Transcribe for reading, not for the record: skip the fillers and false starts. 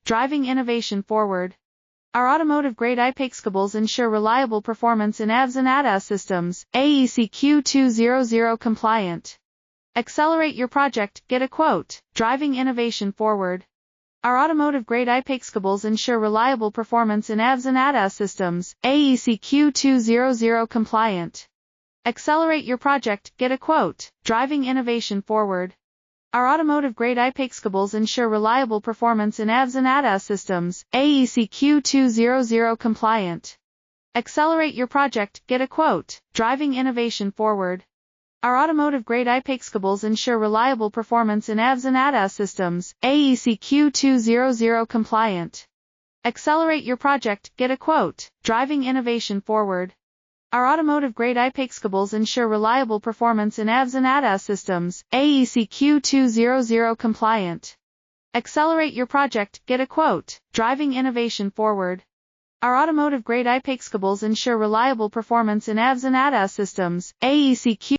driving innovation forward. Our automotive-grade IPIC cables ensure reliable performance in AVS and ADAS systems, AEC Q200 compliant. Accelerate your project, get a quote, driving innovation forward. Our automotive-grade IPIC cables ensure reliable performance in AVS and ADAS systems, AEC Q200 compliant. Accelerate your project, get a quote, driving innovation forward. Our automotive-grade IPIC cables ensure reliable performance in AVS and ADAS systems, AEC Q200 compliant. Accelerate your project, get a quote, driving innovation forward. Our automotive-grade IPIC cables ensure reliable performance in AVS and ADAS systems, AEC Q200 compliant. Accelerate your project, get a quote, driving innovation forward. Our automotive-grade IPIC cables ensure reliable performance in AVS and ADAS systems, AEC Q200 compliant. Accelerate your project, get a quote, driving innovation forward. Our automotive-grade IPIC cables ensure reliable performance in AVS and ADAS systems, AEC Q